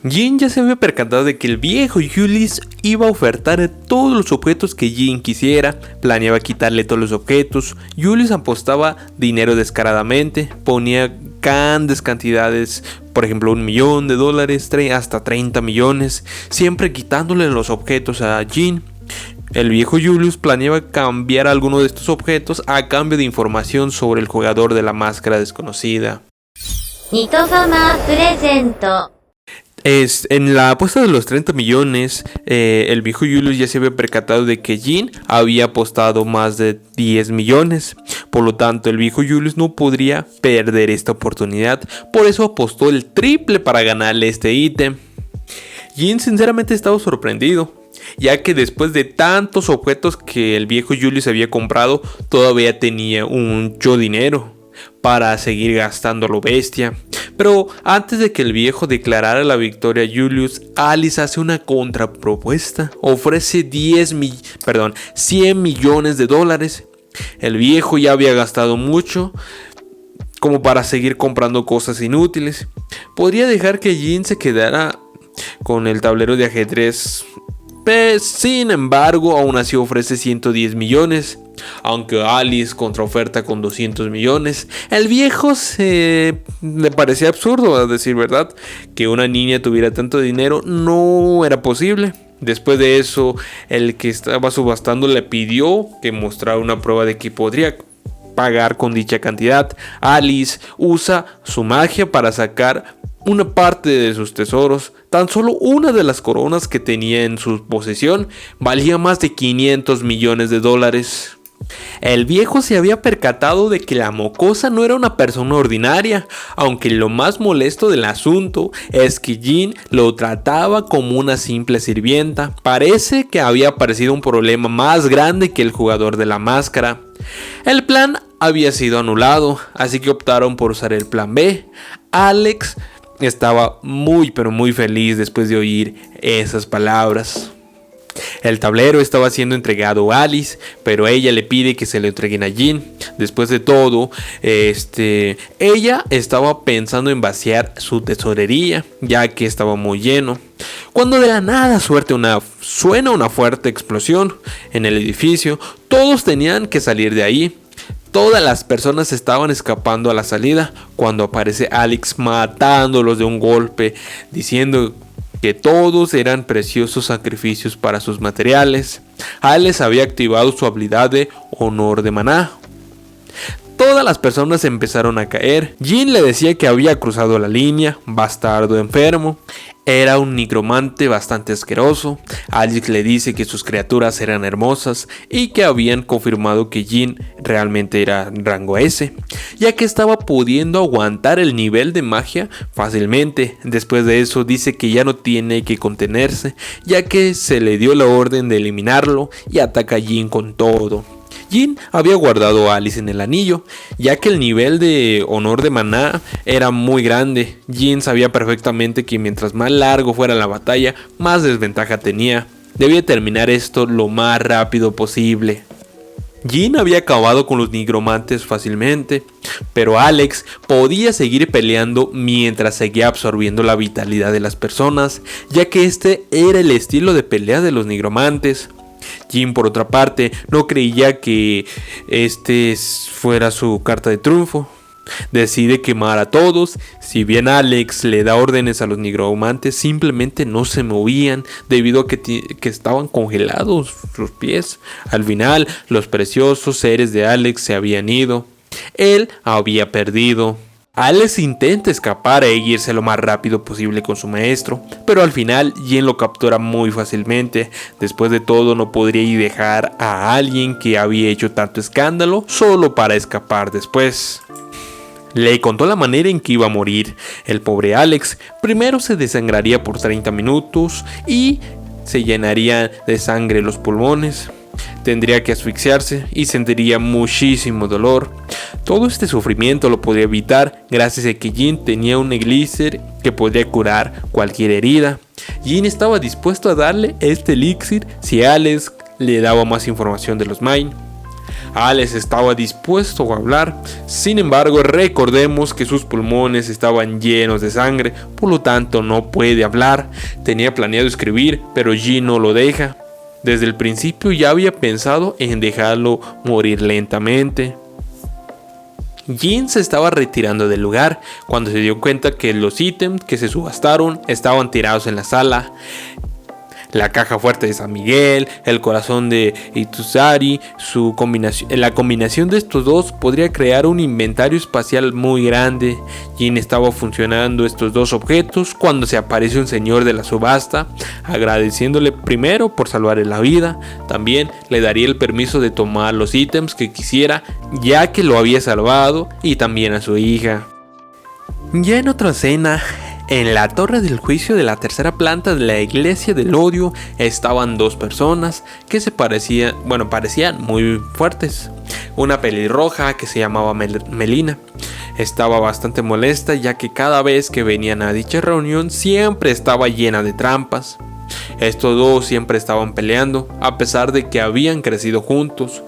Jin ya se había percatado de que el viejo Julius iba a ofertar todos los objetos que Jin quisiera, planeaba quitarle todos los objetos. Julius apostaba dinero descaradamente, ponía grandes cantidades, por ejemplo $1.000.000, hasta 30 millones, siempre quitándole los objetos a Jin. El viejo Julius planeaba cambiar alguno de estos objetos a cambio de información sobre el jugador de la máscara desconocida. En la apuesta de los 30 millones, el viejo Julius ya se había percatado de que Jin había apostado más de 10 millones. Por lo tanto, el viejo Julius no podría perder esta oportunidad. Por eso apostó el triple para ganarle este ítem. Jin sinceramente estaba sorprendido, ya que después de tantos objetos que el viejo Julius había comprado, todavía tenía mucho dinero para seguir gastando lo bestia. Pero antes de que el viejo declarara la victoria a Julius, Alice hace una contrapropuesta. Ofrece 100 millones de dólares. El viejo ya había gastado mucho como para seguir comprando cosas inútiles. Podría dejar que Jin se quedara con el tablero de ajedrez. Sin embargo, aún así ofrece 110 millones. Aunque Alice contraoferta con 200 millones. El viejo le parecía absurdo, a decir verdad, que una niña tuviera tanto dinero. No era posible. Después de eso, el que estaba subastando le pidió que mostrara una prueba de que podría pagar con dicha cantidad. Alice usa su magia para sacar una parte de sus tesoros. Tan solo una de las coronas que tenía en su posesión valía más de 500 millones de dólares. El viejo se había percatado de que la mocosa no era una persona ordinaria, aunque lo más molesto del asunto es que Jin lo trataba como una simple sirvienta. Parece que había aparecido un problema más grande que el jugador de la máscara. El plan había sido anulado, así que optaron por usar el plan B. Alex estaba muy feliz después de oír esas palabras. El tablero estaba siendo entregado a Alice, pero ella le pide que se lo entreguen a Jin. Después de todo, ella estaba pensando en vaciar su tesorería, ya que estaba muy lleno, cuando de la nada suena una fuerte explosión en el edificio. Todos tenían que salir de ahí. Todas las personas estaban escapando a la salida cuando aparece Alex matándolos de un golpe, diciendo que todos eran preciosos sacrificios para sus materiales. Alex había activado su habilidad de honor de maná. Todas las personas empezaron a caer. Jin le decía que había cruzado la línea, bastardo enfermo. Era un nigromante bastante asqueroso. Alex le dice que sus criaturas eran hermosas y que habían confirmado que Jin realmente era rango S, ya que estaba pudiendo aguantar el nivel de magia fácilmente. Después de eso dice que ya no tiene que contenerse, ya que se le dio la orden de eliminarlo, y ataca a Jin con todo. Jin había guardado a Alice en el anillo, ya que el nivel de honor de maná era muy grande. Jin sabía perfectamente que mientras más largo fuera la batalla, más desventaja tenía. Debía terminar esto lo más rápido posible. Jin había acabado con los nigromantes fácilmente, pero Alex podía seguir peleando mientras seguía absorbiendo la vitalidad de las personas, ya que este era el estilo de pelea de los nigromantes. Jin, por otra parte, no creía que este fuera su carta de triunfo. Decide quemar a todos. Si bien Alex le da órdenes a los nigromantes, simplemente no se movían debido a que estaban congelados sus pies. Al final, los preciosos seres de Alex se habían ido. Él había perdido. Alex intenta escapar e irse lo más rápido posible con su maestro, pero al final Jin lo captura muy fácilmente. Después de todo, no podría dejar a alguien que había hecho tanto escándalo solo para escapar después. Le contó la manera en que iba a morir. El pobre Alex primero se desangraría por 30 minutos y se llenaría de sangre los pulmones. Tendría que asfixiarse y sentiría muchísimo dolor. Todo este sufrimiento lo podría evitar gracias a que Jin tenía un elixir que podría curar cualquier herida. Jin estaba dispuesto a darle este elixir si Alex le daba más información de los Mine. Alex estaba dispuesto a hablar, sin embargo recordemos que sus pulmones estaban llenos de sangre, por lo tanto no puede hablar. Tenía planeado escribir, pero Jin no lo deja. Desde el principio ya había pensado en dejarlo morir lentamente. Jin se estaba retirando del lugar cuando se dio cuenta que los ítems que se subastaron estaban tirados en la sala. La caja fuerte de San Miguel, el corazón de Itusari, la combinación de estos dos podría crear un inventario espacial muy grande. Jin estaba funcionando estos dos objetos cuando se aparece un señor de la subasta, agradeciéndole primero por salvarle la vida. También le daría el permiso de tomar los ítems que quisiera, ya que lo había salvado, y también a su hija. Ya en otra escena, en la torre del juicio de la tercera planta de la iglesia del odio estaban dos personas que parecían muy fuertes. Una pelirroja que se llamaba Melina. Estaba bastante molesta, ya que cada vez que venían a dicha reunión siempre estaba llena de trampas. Estos dos siempre estaban peleando, a pesar de que habían crecido juntos.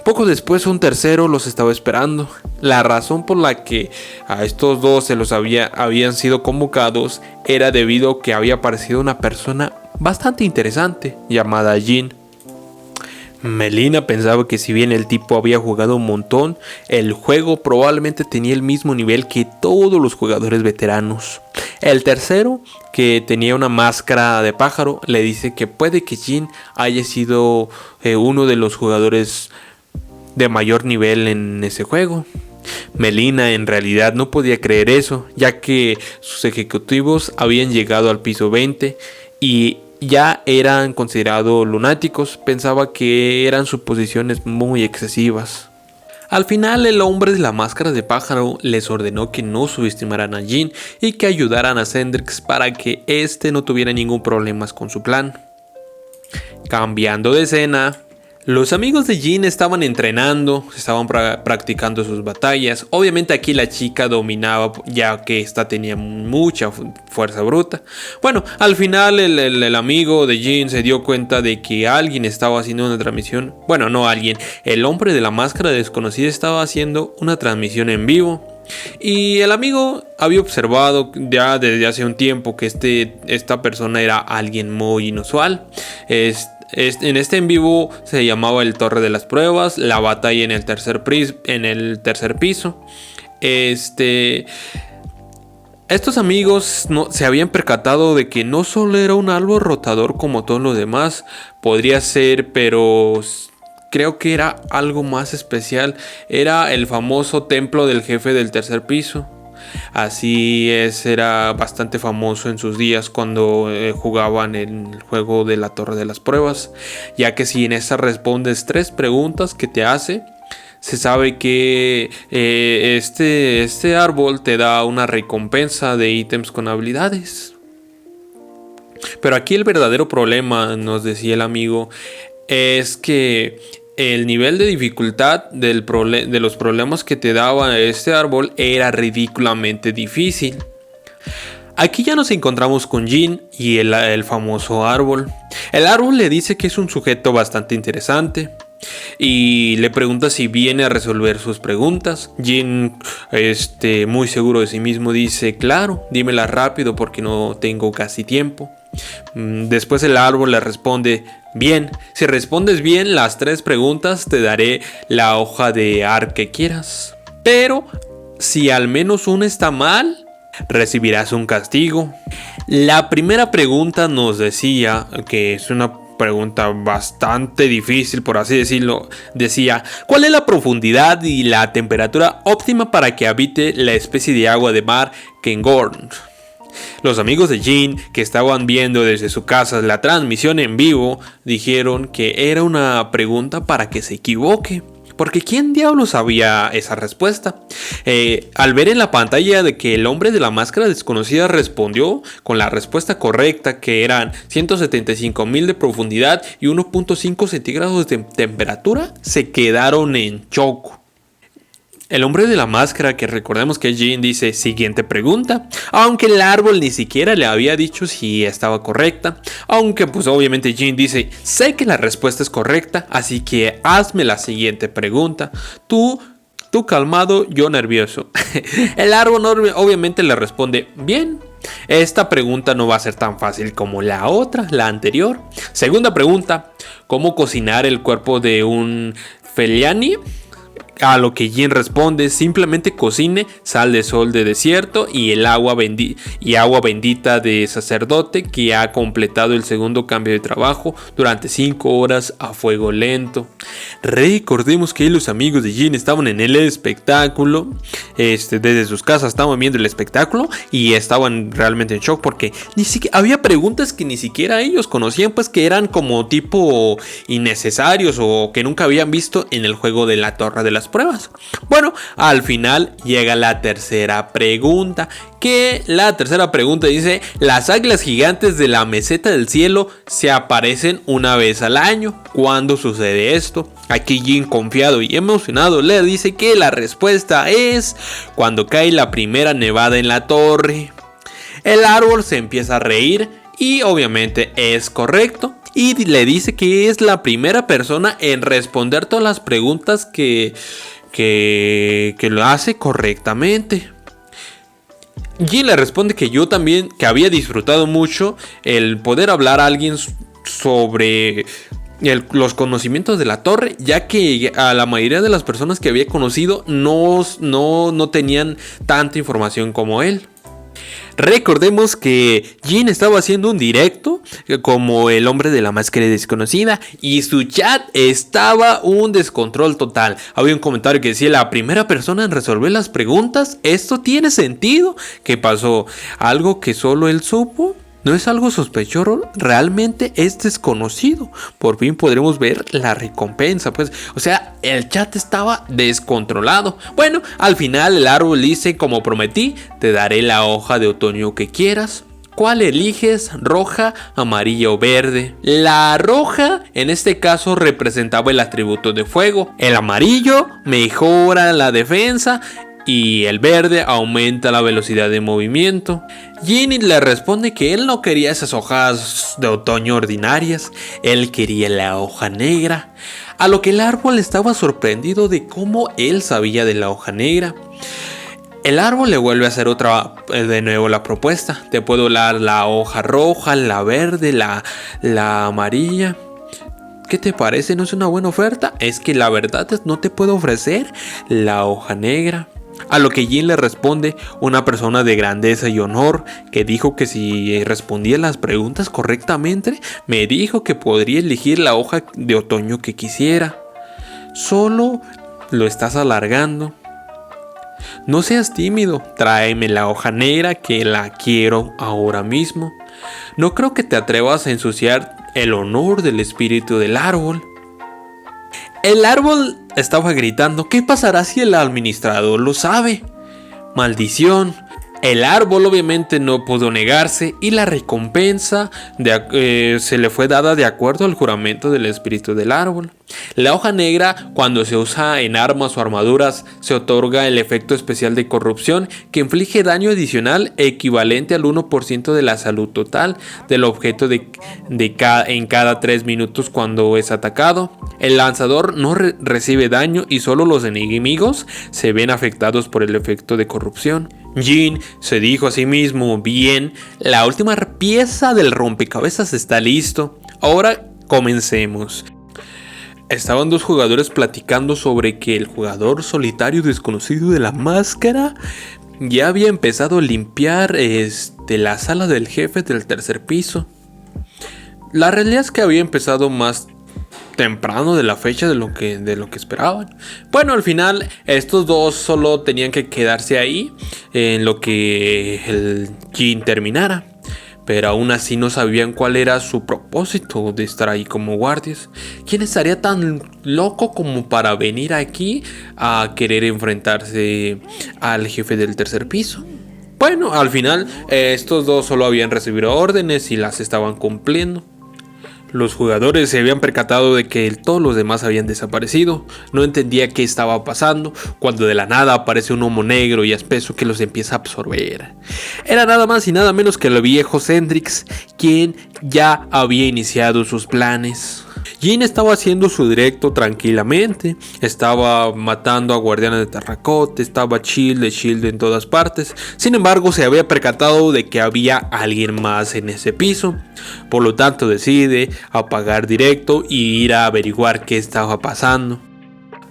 Poco después un tercero los estaba esperando. La razón por la que a estos dos habían sido convocados era debido a que había aparecido una persona bastante interesante llamada Jin. Melina pensaba que si bien el tipo había jugado un montón, el juego probablemente tenía el mismo nivel que todos los jugadores veteranos. El tercero, que tenía una máscara de pájaro, le dice que puede que Jin haya sido uno de los jugadores de mayor nivel en ese juego. Melina en realidad no podía creer eso, ya que sus ejecutivos habían llegado al piso 20 y ya eran considerados lunáticos. Pensaba que eran suposiciones muy excesivas. Al final, el hombre de la máscara de pájaro les ordenó que no subestimaran a Jin y que ayudaran a Cendrix para que éste no tuviera ningún problema con su plan. Cambiando de escena, los amigos de Jin estaban entrenando, estaban practicando sus batallas. Obviamente aquí la chica dominaba, ya que esta tenía mucha fuerza bruta. Bueno, al final el amigo de Jin se dio cuenta de que alguien estaba haciendo una transmisión. Bueno, no alguien, el hombre de la máscara desconocida estaba haciendo una transmisión en vivo. Y el amigo había observado ya desde hace un tiempo que esta persona era alguien muy inusual. En este en vivo se llamaba el Torre de las Pruebas, la batalla en el tercer piso. Estos amigos se habían percatado de que no solo era un árbol rotador como todos los demás, podría ser, pero creo que era algo más especial. Era el famoso templo del jefe del tercer piso. Así es, era bastante famoso en sus días cuando jugaban el juego de la Torre de las Pruebas, ya que si en esa respondes 3 preguntas que te hace, se sabe que este árbol te da una recompensa de ítems con habilidades. Pero aquí el verdadero problema, nos decía el amigo, es que el nivel de dificultad de los problemas que te daba este árbol era ridículamente difícil. Aquí ya nos encontramos con Jin y el famoso árbol. El árbol le dice que es un sujeto bastante interesante y le pregunta si viene a resolver sus preguntas. Jin, muy seguro de sí mismo, dice: claro, dímela rápido porque no tengo casi tiempo. Después el árbol le responde: bien, si respondes bien las 3 preguntas te daré la hoja de ARC que quieras, pero si al menos una está mal, recibirás un castigo. La primera pregunta nos decía, que es una pregunta bastante difícil por así decirlo, decía: ¿cuál es la profundidad y la temperatura óptima para que habite la especie de agua de mar Kengorn? Los amigos de Jin, que estaban viendo desde su casa la transmisión en vivo, dijeron que era una pregunta para que se equivoque, porque ¿quién diablos sabía esa respuesta? Al ver en la pantalla de que el hombre de la máscara desconocida respondió con la respuesta correcta, que eran 175.000 de profundidad y 1.5 centígrados de temperatura, se quedaron en shock. El hombre de la máscara, que recordemos que Jin, dice siguiente pregunta, aunque el árbol ni siquiera le había dicho si estaba correcta, aunque pues obviamente Jin dice sé que la respuesta es correcta, así que hazme la siguiente pregunta, tú calmado, yo nervioso. El árbol obviamente le responde bien. Esta pregunta no va a ser tan fácil como la otra, la anterior. Segunda pregunta, ¿cómo cocinar el cuerpo de un Feliani? A lo que Jin responde, simplemente cocine sal de sol de desierto y el agua bendita de sacerdote que ha completado el segundo cambio de trabajo durante 5 horas a fuego lento. Recordemos que los amigos de Jin estaban en el espectáculo, desde sus casas estaban viendo el espectáculo y estaban realmente en shock porque ni siquiera había preguntas que ni siquiera ellos conocían, pues que eran como tipo innecesarios o que nunca habían visto en el juego de la Torre de las Pruebas. Bueno, al final llega la tercera pregunta, que la tercera pregunta dice: las águilas gigantes de la meseta del cielo se aparecen una vez al año. ¿Cuándo sucede esto? Aquí Jin, confiado y emocionado, le dice que la respuesta es cuando cae la primera nevada en la torre. El árbol se empieza a reír y obviamente es correcto. Y le dice que es la primera persona en responder todas las preguntas que lo hace correctamente. Jin le responde que yo también, que había disfrutado mucho el poder hablar a alguien sobre los conocimientos de la torre, ya que a la mayoría de las personas que había conocido no tenían tanta información como él. Recordemos que Jin estaba haciendo un directo como el hombre de la máscara desconocida y su chat estaba un descontrol total. Había un comentario que decía: la primera persona en resolver las preguntas, ¿esto tiene sentido? ¿Qué pasó? ¿Algo que solo él supo? ¿No es algo sospechoso? Realmente es desconocido. Por fin podremos ver la recompensa, pues. O sea, el chat estaba descontrolado. Bueno, al final el árbol dice: como prometí, te daré la hoja de otoño que quieras. ¿Cuál eliges? ¿Roja, amarilla o verde? La roja en este caso representaba el atributo de fuego. El amarillo mejora la defensa y el verde aumenta la velocidad de movimiento. Jin le responde que él no quería esas hojas de otoño ordinarias, él quería la hoja negra, a lo que el árbol estaba sorprendido de cómo él sabía de la hoja negra. El árbol le vuelve a hacer de nuevo la propuesta: te puedo dar la hoja roja, la verde, la amarilla. ¿Qué te parece? ¿No es una buena oferta? Es que la verdad es no te puedo ofrecer la hoja negra. A lo que Jin le responde: una persona de grandeza y honor que dijo que si respondía las preguntas correctamente, me dijo que podría elegir la hoja de otoño que quisiera. Solo lo estás alargando. No seas tímido, tráeme la hoja negra que la quiero ahora mismo. No creo que te atrevas a ensuciar el honor del espíritu del árbol. El árbol estaba gritando: ¿qué pasará si el administrador lo sabe? ¡Maldición! El árbol obviamente no pudo negarse y la recompensa se le fue dada de acuerdo al juramento del espíritu del árbol. La hoja negra, cuando se usa en armas o armaduras, se otorga el efecto especial de corrupción que inflige daño adicional equivalente al 1% de la salud total del objeto en cada 3 minutos cuando es atacado. El lanzador no recibe daño y solo los enemigos se ven afectados por el efecto de corrupción. Jin se dijo a sí mismo: bien, la última pieza del rompecabezas está listo. Ahora comencemos. Estaban dos jugadores platicando sobre que el jugador solitario desconocido de la máscara ya había empezado a limpiar la sala del jefe del tercer piso. La realidad es que había empezado más temprano de la fecha de lo que esperaban. Bueno, al final estos dos solo tenían que quedarse ahí en lo que el Jin terminara. Pero aún así no sabían cuál era su propósito de estar ahí como guardias. ¿Quién estaría tan loco como para venir aquí a querer enfrentarse al jefe del tercer piso? Bueno, al final estos dos solo habían recibido órdenes y las estaban cumpliendo. Los jugadores se habían percatado de que todos los demás habían desaparecido. No entendía qué estaba pasando cuando de la nada aparece un humo negro y espeso que los empieza a absorber. Era nada más y nada menos que el viejo Cendrix, quien ya había iniciado sus planes. Jin estaba haciendo su directo tranquilamente, estaba matando a guardianes de terracota, estaba chill en todas partes. Sin embargo, se había percatado de que había alguien más en ese piso. Por lo tanto, decide apagar directo y ir a averiguar qué estaba pasando.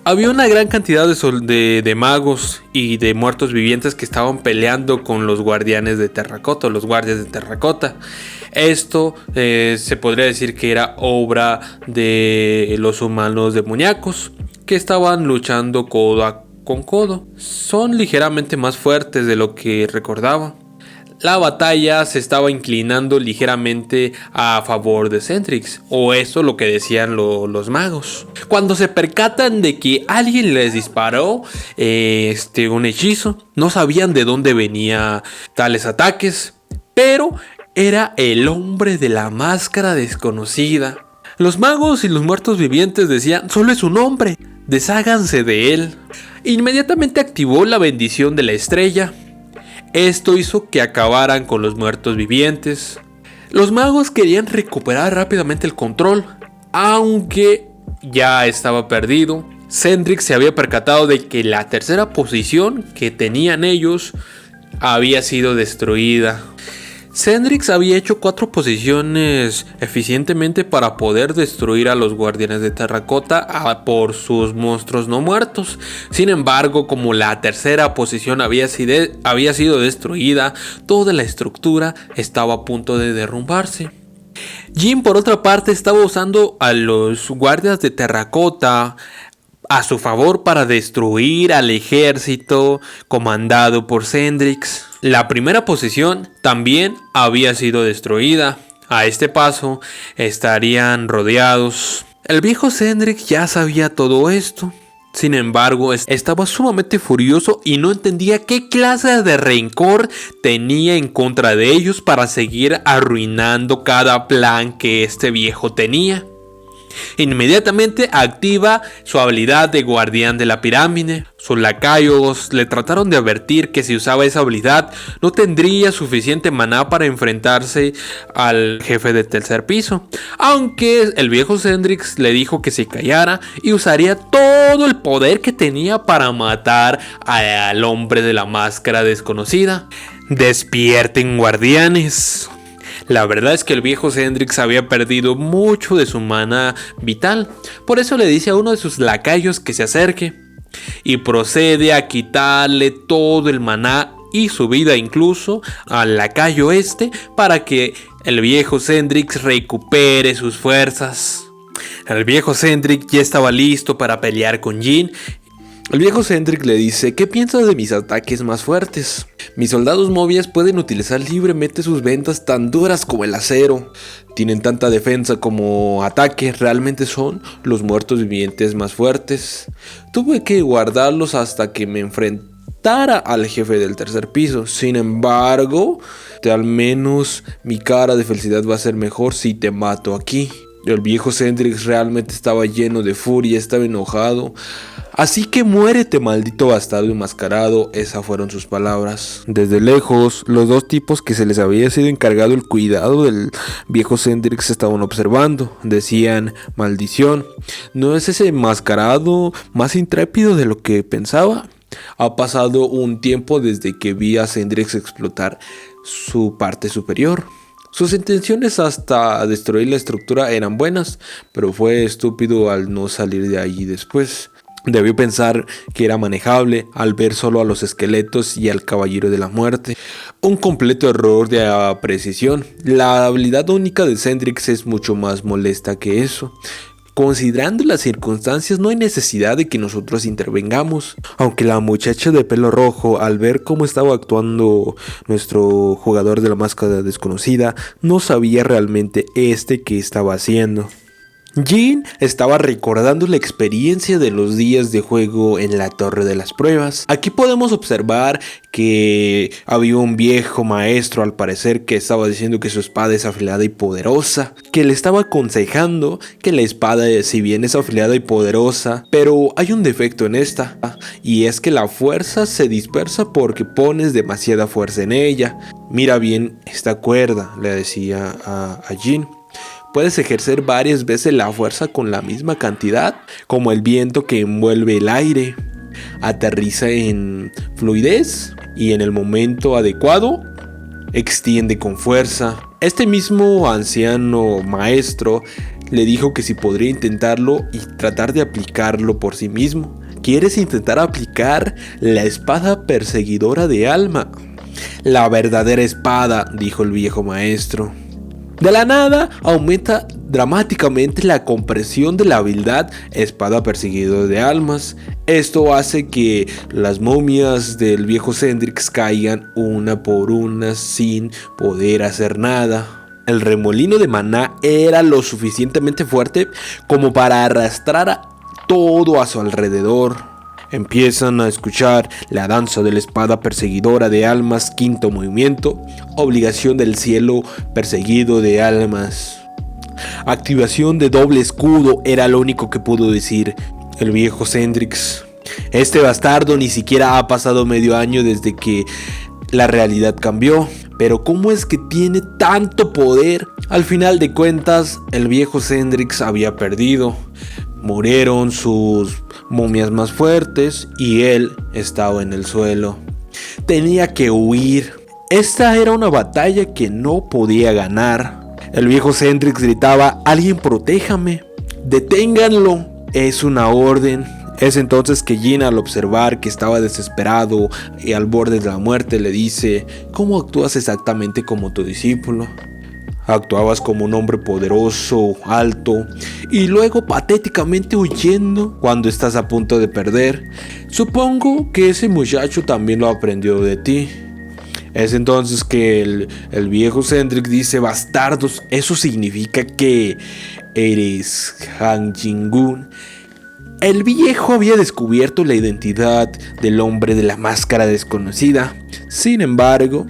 Había una gran cantidad de magos y de muertos vivientes que estaban peleando con los guardianes de terracota, los guardias de terracota. Esto se podría decir que era obra de los humanos demoníacos que estaban luchando codo con codo. Son ligeramente más fuertes de lo que recordaba. La batalla se estaba inclinando ligeramente a favor de Cendrix, o eso es lo que decían los magos. Cuando se percatan de que alguien les disparó un hechizo, no sabían de dónde venían tales ataques, pero era el hombre de la máscara desconocida. Los magos y los muertos vivientes decían: solo es un hombre, desháganse de él. Inmediatamente activó la bendición de la estrella. Esto hizo que acabaran con los muertos vivientes. Los magos querían recuperar rápidamente el control, aunque ya estaba perdido. Cendrix se había percatado de que la tercera posición que tenían ellos había sido destruida. Cendrix había hecho 4 posiciones eficientemente para poder destruir a los guardianes de terracota por sus monstruos no muertos. Sin embargo, como la tercera posición había sido destruida, toda la estructura estaba a punto de derrumbarse. Jin, por otra parte, estaba usando a los guardias de terracota a su favor para destruir al ejército comandado por Cendrix. La primera posición también había sido destruida. A este paso estarían rodeados. El viejo Cendrix ya sabía todo esto. Sin embargo, estaba sumamente furioso y no entendía qué clase de rencor tenía en contra de ellos para seguir arruinando cada plan que este viejo tenía. Inmediatamente activa su habilidad de guardián de la pirámide. Sus lacayos le trataron de advertir que si usaba esa habilidad no tendría suficiente maná para enfrentarse al jefe del tercer piso, aunque el viejo Cendrix le dijo que se callara y usaría todo el poder que tenía para matar al hombre de la máscara desconocida. Despierten, guardianes. La verdad es que el viejo Cendrix había perdido mucho de su maná vital. Por eso le dice a uno de sus lacayos que se acerque. Y procede a quitarle todo el maná y su vida incluso al lacayo para que el viejo Cendrix recupere sus fuerzas. El viejo Cendrix ya estaba listo para pelear con Jin. El viejo Cendrix le dice: ¿qué piensas de mis ataques más fuertes? Mis soldados móviles pueden utilizar libremente sus vendas tan duras como el acero. Tienen tanta defensa como ataque. Realmente son los muertos vivientes más fuertes. Tuve que guardarlos hasta que me enfrentara al jefe del tercer piso. Sin embargo, al menos mi cara de felicidad va a ser mejor si te mato aquí. El viejo Cendrix realmente estaba lleno de furia, estaba enojado. Así que muérete, maldito bastardo enmascarado. Esas fueron sus palabras. Desde lejos, los dos tipos que se les había sido encargado el cuidado del viejo Cendrix estaban observando. Decían: maldición, ¿no es ese enmascarado más intrépido de lo que pensaba? Ha pasado un tiempo desde que vi a Cendrix explotar su parte superior. Sus intenciones hasta destruir la estructura eran buenas, pero fue estúpido al no salir de allí después. Debió pensar que era manejable al ver solo a los esqueletos y al caballero de la muerte. Un completo error de precisión. La habilidad única de Cendrix es mucho más molesta que eso. Considerando las circunstancias, no hay necesidad de que nosotros intervengamos. Aunque la muchacha de pelo rojo, al ver cómo estaba actuando nuestro jugador de la máscara desconocida, no sabía realmente qué estaba haciendo. Jin estaba recordando la experiencia de los días de juego en la Torre de las Pruebas. Aquí podemos observar que había un viejo maestro, al parecer, que estaba diciendo que su espada es afilada y poderosa, que le estaba aconsejando que la espada, si bien es afilada y poderosa, pero hay un defecto en esta, y es que la fuerza se dispersa porque pones demasiada fuerza en ella. Mira bien esta cuerda, le decía a Jin. Puedes ejercer varias veces la fuerza con la misma cantidad, como el viento que envuelve el aire. Aterriza en fluidez y en el momento adecuado extiende con fuerza. Este mismo anciano maestro le dijo que si podría intentarlo y tratar de aplicarlo por sí mismo. ¿Quieres intentar aplicar la espada perseguidora de alma? La verdadera espada, dijo el viejo maestro. De la nada aumenta dramáticamente la compresión de la habilidad espada perseguidora de almas. Esto hace que las momias del viejo Cendrix caigan una por una sin poder hacer nada. El remolino de maná era lo suficientemente fuerte como para arrastrar todo a su alrededor. Empiezan a escuchar la danza de la espada perseguidora de almas, quinto movimiento, obligación del cielo perseguido de almas. Activación de doble escudo era lo único que pudo decir el viejo Cendrix. Este bastardo ni siquiera ha pasado medio año desde que la realidad cambió. Pero ¿cómo es que tiene tanto poder? Al final de cuentas, el viejo Cendrix había perdido. Murieron sus momias más fuertes y él estaba en el suelo. Tenía que huir. Esta era una batalla que no podía ganar. El viejo Cendrix gritaba: «¡Alguien protéjame! ¡Deténganlo! Es una orden». Es entonces que Jin, al observar que estaba desesperado y al borde de la muerte, le dice: «¿Cómo actúas exactamente como tu discípulo? Actuabas como un hombre poderoso, alto, y luego patéticamente huyendo cuando estás a punto de perder. Supongo que ese muchacho también lo aprendió de ti». Es entonces que el viejo Cendrix dice: «Bastardos, eso significa que eres Han Jin-gun». El viejo había descubierto la identidad del hombre de la máscara desconocida. Sin embargo,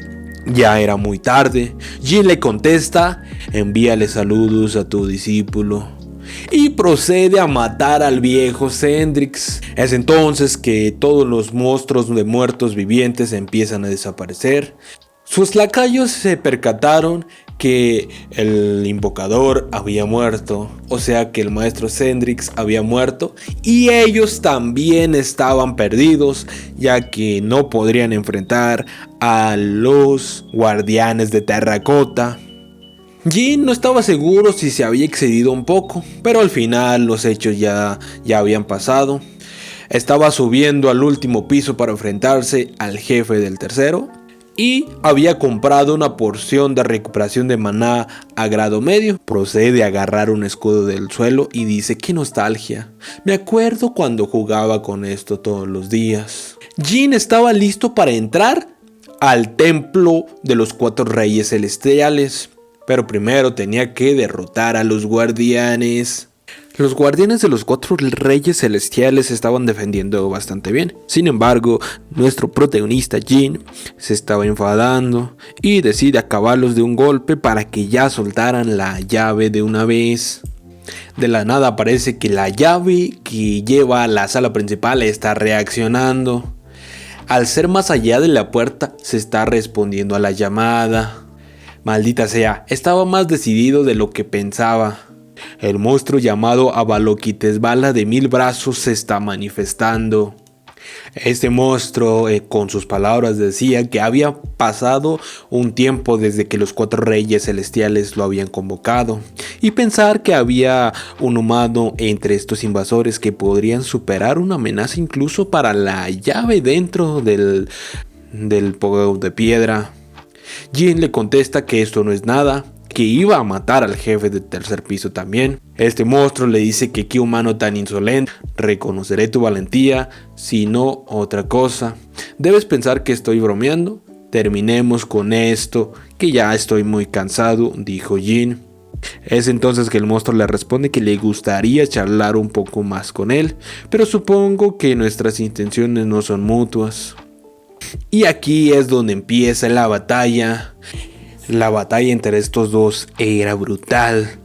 ya era muy tarde. Jin le contesta: «Envíale saludos a tu discípulo», y procede a matar al viejo Cendrix. Es entonces que todos los monstruos de muertos vivientes empiezan a desaparecer. Sus lacayos se percataron que el invocador había muerto, o sea que el maestro Cendrix había muerto, y ellos también estaban perdidos, ya que no podrían enfrentar a los guardianes de terracota. Jin no estaba seguro si se había excedido un poco, pero al final los hechos ya habían pasado. Estaba subiendo al último piso para enfrentarse al jefe del tercero, y había comprado una porción de recuperación de maná a grado medio. Procede a agarrar un escudo del suelo y dice: «¡Qué nostalgia! Me acuerdo cuando jugaba con esto todos los días». Jin estaba listo para entrar al templo de los 4 reyes celestiales, pero primero tenía que derrotar a los guardianes. Los guardianes de los 4 reyes celestiales estaban defendiendo bastante bien. Sin embargo, nuestro protagonista Jin se estaba enfadando y decide acabarlos de un golpe para que ya soltaran la llave de una vez. De la nada parece que la llave que lleva a la sala principal está reaccionando. Al ser más allá de la puerta, se está respondiendo a la llamada. Maldita sea, estaba más decidido de lo que pensaba. El monstruo llamado Avalokitesvala de 1000 brazos se está manifestando. Este monstruo, con sus palabras, decía que había pasado un tiempo desde que los 4 reyes celestiales lo habían convocado, y pensar que había un humano entre estos invasores que podrían superar una amenaza incluso para la llave dentro del pogo de piedra. Jin le contesta que esto no es nada, que iba a matar al jefe del tercer piso también. Este monstruo le dice que qué humano tan insolente, reconoceré tu valentía, si no otra cosa. Debes pensar que estoy bromeando. Terminemos con esto, que ya estoy muy cansado, dijo Jin. Es entonces que el monstruo le responde que le gustaría charlar un poco más con él, pero supongo que nuestras intenciones no son mutuas. Y aquí es donde empieza la batalla. La batalla entre estos dos era brutal.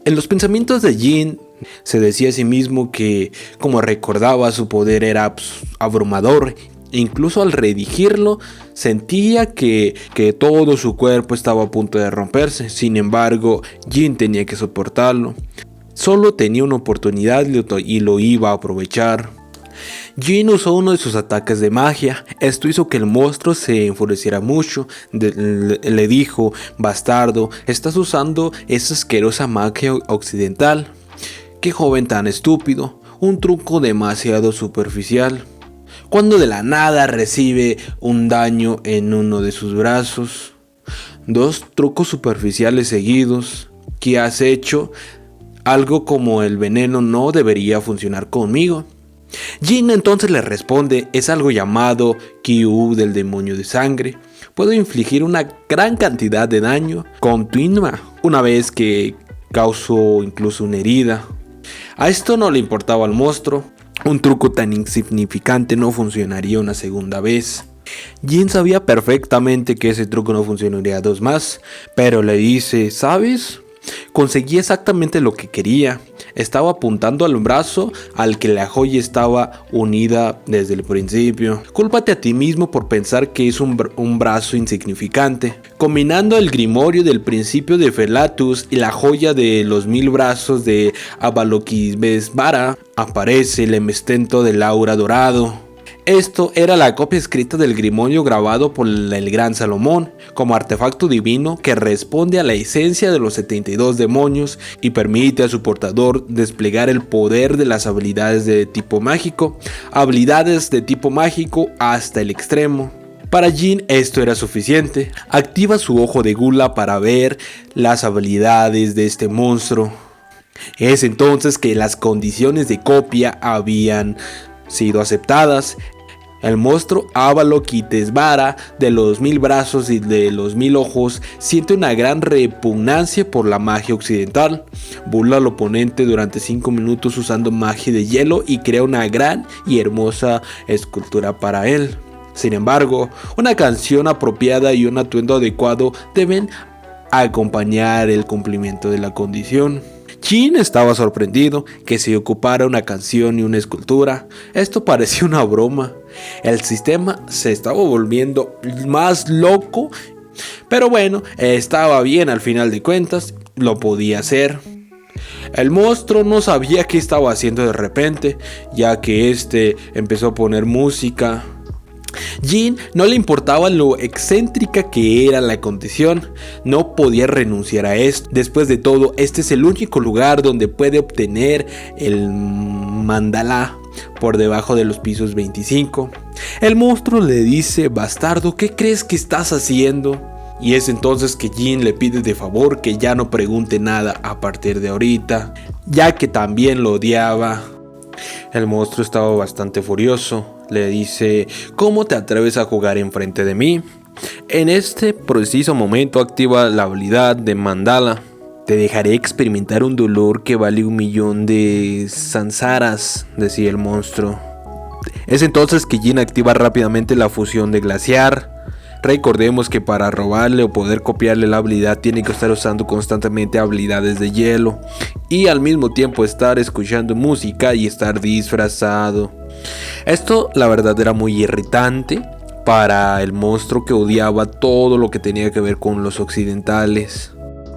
En los pensamientos de Jin se decía a sí mismo que, como recordaba, su poder era abrumador. Incluso al redigirlo, sentía que todo su cuerpo estaba a punto de romperse. Sin embargo, Jin tenía que soportarlo. Solo tenía una oportunidad y lo iba a aprovechar. Jin usó uno de sus ataques de magia. Esto hizo que el monstruo se enfureciera mucho. Le dijo: bastardo, estás usando esa asquerosa magia occidental. Qué joven tan estúpido, un truco demasiado superficial. Cuando de la nada recibe un daño en uno de sus brazos. 2 trucos superficiales seguidos. ¿Qué has hecho? Algo como el veneno no debería funcionar conmigo. Jin entonces le responde: es algo llamado Kyu del demonio de sangre. Puedo infligir una gran cantidad de daño continua una vez que causo incluso una herida. A esto no le importaba al monstruo. Un truco tan insignificante no funcionaría una segunda vez. Jin sabía perfectamente que ese truco no funcionaría 2 más, pero le dice: ¿sabes? Conseguí exactamente lo que quería. Estaba apuntando al brazo al que la joya estaba unida desde el principio. Cúlpate a ti mismo por pensar que es un brazo insignificante. Combinando el grimorio del principio de Felatus y la joya de los 1000 brazos de Avalokitesvara, aparece el hemestento del aura dorado. Esto era la copia escrita del grimorio grabado por el gran Salomón como artefacto divino que responde a la esencia de los 72 demonios y permite a su portador desplegar el poder de las habilidades de tipo mágico hasta el extremo. Para Jin esto era suficiente. Activa su ojo de gula para ver las habilidades de este monstruo. Es entonces que las condiciones de copia habían sido aceptadas. El monstruo Avalokitesvara de los 1000 brazos y de los 1000 ojos siente una gran repugnancia por la magia occidental. Burla al oponente durante 5 minutos usando magia de hielo y crea una gran y hermosa escultura para él. Sin embargo, una canción apropiada y un atuendo adecuado deben acompañar el cumplimiento de la condición. Jin estaba sorprendido que se ocupara una canción y una escultura. Esto parecía una broma. El sistema se estaba volviendo más loco, pero bueno, estaba bien al final de cuentas, lo podía hacer. El monstruo no sabía qué estaba haciendo de repente, ya que empezó a poner música. Jin no le importaba lo excéntrica que era la condición, no podía renunciar a esto. Después de todo, este es el único lugar donde puede obtener el mandala por debajo de los pisos 25. El monstruo le dice: bastardo, ¿qué crees que estás haciendo? Y es entonces que Jin le pide de favor que ya no pregunte nada a partir de ahorita, ya que también lo odiaba. El monstruo estaba bastante furioso. Le dice: ¿cómo te atreves a jugar enfrente de mí? En este preciso momento activa la habilidad de mandala. Te dejaré experimentar un dolor que vale 1.000.000 de sansaras, decía el monstruo. Es entonces que Jin activa rápidamente la fusión de glaciar. Recordemos que para robarle o poder copiarle la habilidad tiene que estar usando constantemente habilidades de hielo y al mismo tiempo estar escuchando música y estar disfrazado. Esto la verdad era muy irritante para el monstruo que odiaba todo lo que tenía que ver con los occidentales.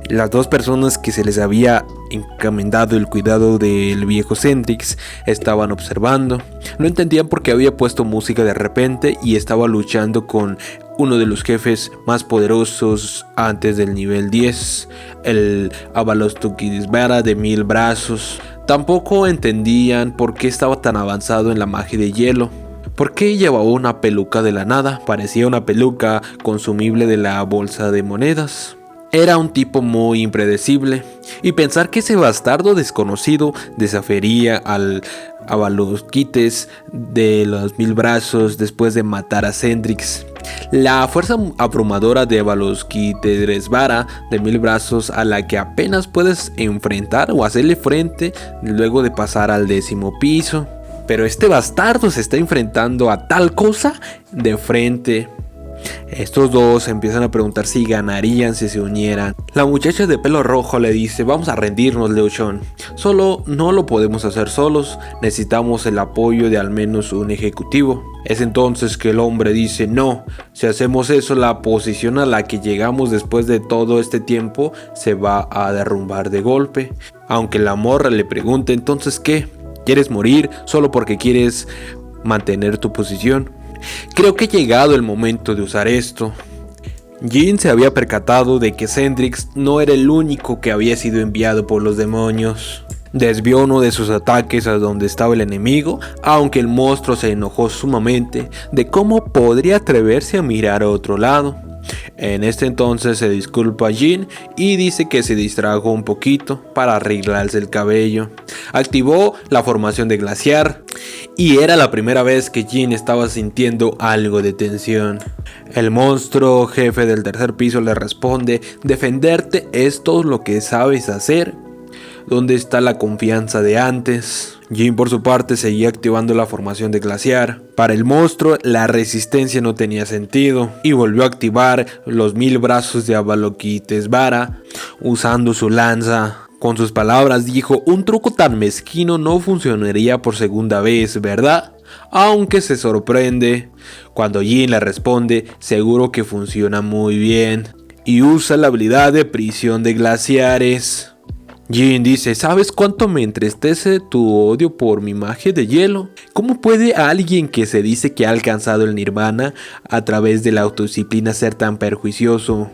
Las 2 personas que se les había encomendado el cuidado del viejo Centrix estaban observando. No entendían por qué había puesto música de repente y estaba luchando con uno de los jefes más poderosos antes del nivel 10, el Avalokitesvara de 1000 brazos. Tampoco entendían por qué estaba tan avanzado en la magia de hielo. ¿Por qué llevaba una peluca de la nada? Parecía una peluca consumible de la bolsa de monedas. Era un tipo muy impredecible, y pensar que ese bastardo desconocido desafiaría al Avalokhites de los 1000 brazos después de matar a Cendrix. La fuerza abrumadora de Avalokitesvara de 1000 brazos, a la que apenas puedes enfrentar o hacerle frente luego de pasar al 10º piso. Pero este bastardo se está enfrentando a tal cosa de frente. Estos dos empiezan a preguntar si ganarían si se unieran. La muchacha de pelo rojo le dice: vamos a rendirnos, Liu Shan. Solo no lo podemos hacer solos, necesitamos el apoyo de al menos un ejecutivo. Es entonces que el hombre dice: no, si hacemos eso, la posición a la que llegamos después de todo este tiempo se va a derrumbar de golpe. Aunque la morra le pregunte: entonces ¿qué? ¿Quieres morir solo porque quieres mantener tu posición? Creo que ha llegado el momento de usar esto. Jin se había percatado de que Cendrix no era el único que había sido enviado por los demonios. Desvió uno de sus ataques a donde estaba el enemigo, aunque el monstruo se enojó sumamente de cómo podría atreverse a mirar a otro lado. En este entonces se disculpa a Jin y dice que se distrajo un poquito para arreglarse el cabello. Activó la formación de glaciar y era la primera vez que Jin estaba sintiendo algo de tensión. El monstruo jefe del 3er piso le responde: defenderte es todo lo que sabes hacer. ¿Dónde está la confianza de antes? Jin por su parte seguía activando la formación de glaciar. Para el monstruo la resistencia no tenía sentido y volvió a activar los 1000 brazos de Avalokitesvara usando su lanza. Con sus palabras dijo: un truco tan mezquino no funcionaría por segunda vez, ¿verdad? Aunque se sorprende cuando Jin le responde: seguro que funciona muy bien, y usa la habilidad de prisión de glaciares. Jin dice: ¿sabes cuánto me entristece tu odio por mi magia de hielo? ¿Cómo puede alguien que se dice que ha alcanzado el nirvana a través de la autodisciplina ser tan perjuicioso?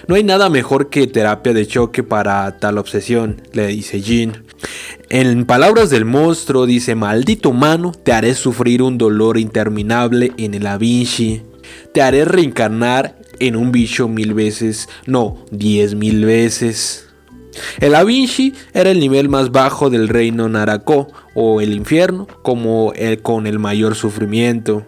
No hay nada mejor que terapia de choque para tal obsesión, le dice Jin. En palabras del monstruo dice: maldito humano, te haré sufrir un dolor interminable en el Avinci. Te haré reencarnar en un bicho 1000 veces, no, 10.000 veces. El Avinci era el nivel más bajo del reino Narako, o el infierno, como el con el mayor sufrimiento.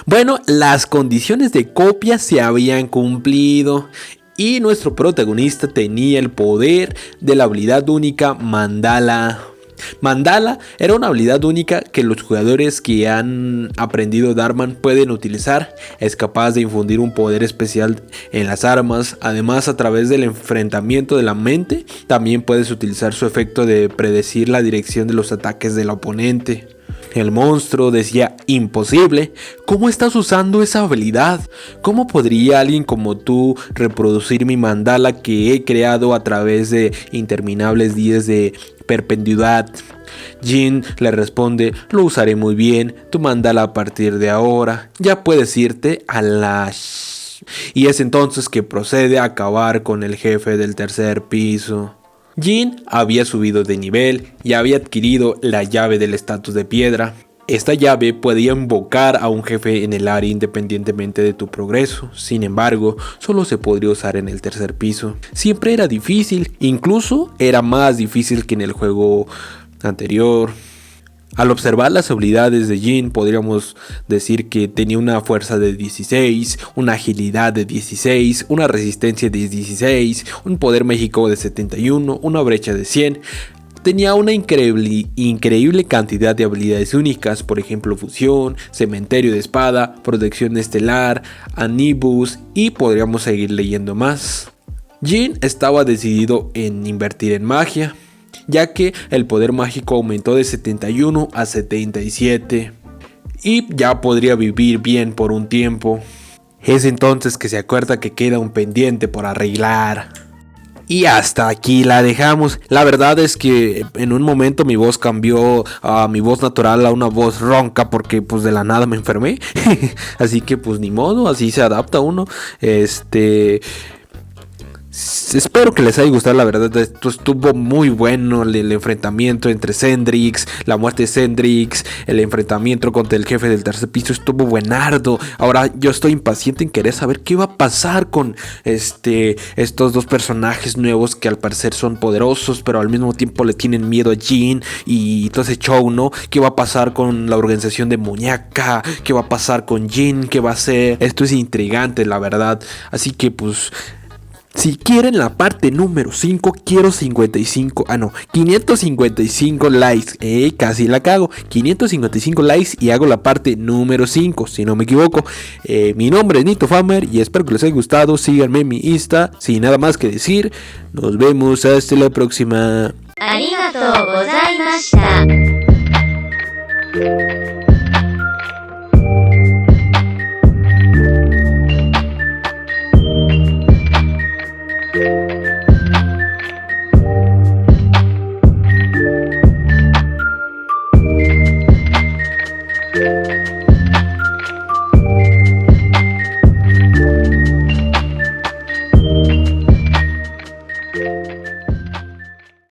Bueno, las condiciones de copia se habían cumplido y nuestro protagonista tenía el poder de la habilidad única Mandala. Mandala era una habilidad única que los jugadores que han aprendido Dharma pueden utilizar. Es capaz de infundir un poder especial en las armas. Además, a través del enfrentamiento de la mente, también puedes utilizar su efecto de predecir la dirección de los ataques del oponente. El monstruo decía: imposible, ¿cómo estás usando esa habilidad? ¿Cómo podría alguien como tú reproducir mi mandala que he creado a través de interminables días de perpetuidad? Jin le responde: lo usaré muy bien, tu mandala a partir de ahora, ya puedes irte a la... Y es entonces que procede a acabar con el jefe del 3er piso. Jin había subido de nivel y había adquirido la llave del estatus de piedra. Esta llave podía invocar a un jefe en el área independientemente de tu progreso. Sin embargo, solo se podría usar en el 3er piso. Siempre era difícil, incluso era más difícil que en el juego anterior. Al observar las habilidades de Jin, podríamos decir que tenía una fuerza de 16, una agilidad de 16, una resistencia de 16, un poder mágico de 71, una brecha de 100. Tenía una increíble cantidad de habilidades únicas, por ejemplo fusión, cementerio de espada, protección estelar, anibus, y podríamos seguir leyendo más. Jin estaba decidido en invertir en magia, ya que el poder mágico aumentó de 71 a 77 y ya podría vivir bien por un tiempo. Es entonces que se acuerda que queda un pendiente por arreglar. Y hasta aquí la dejamos. La verdad es que en un momento mi voz cambió a mi voz natural a una voz ronca porque pues de la nada me enfermé. Así que pues ni modo, así se adapta uno. Espero que les haya gustado, la verdad. Esto estuvo muy bueno. El enfrentamiento entre Cendrix, la muerte de Cendrix, el enfrentamiento contra el jefe del tercer piso estuvo buenardo. Ahora yo estoy impaciente en querer saber qué va a pasar con estos dos personajes nuevos que al parecer son poderosos, pero al mismo tiempo le tienen miedo a Jin y todo ese show, ¿no? ¿Qué va a pasar con la organización de Muñeca? ¿Qué va a pasar con Jin? ¿Qué va a hacer? Esto es intrigante, la verdad. Así que pues, si quieren la parte número 5, quiero 555 likes. Casi la cago. 555 likes y hago la parte número 5, si no me equivoco. Mi nombre es Nito Famer y espero que les haya gustado. Síganme en mi Insta. Sin nada más que decir, nos vemos hasta la próxima. Arigatou gozaimashita.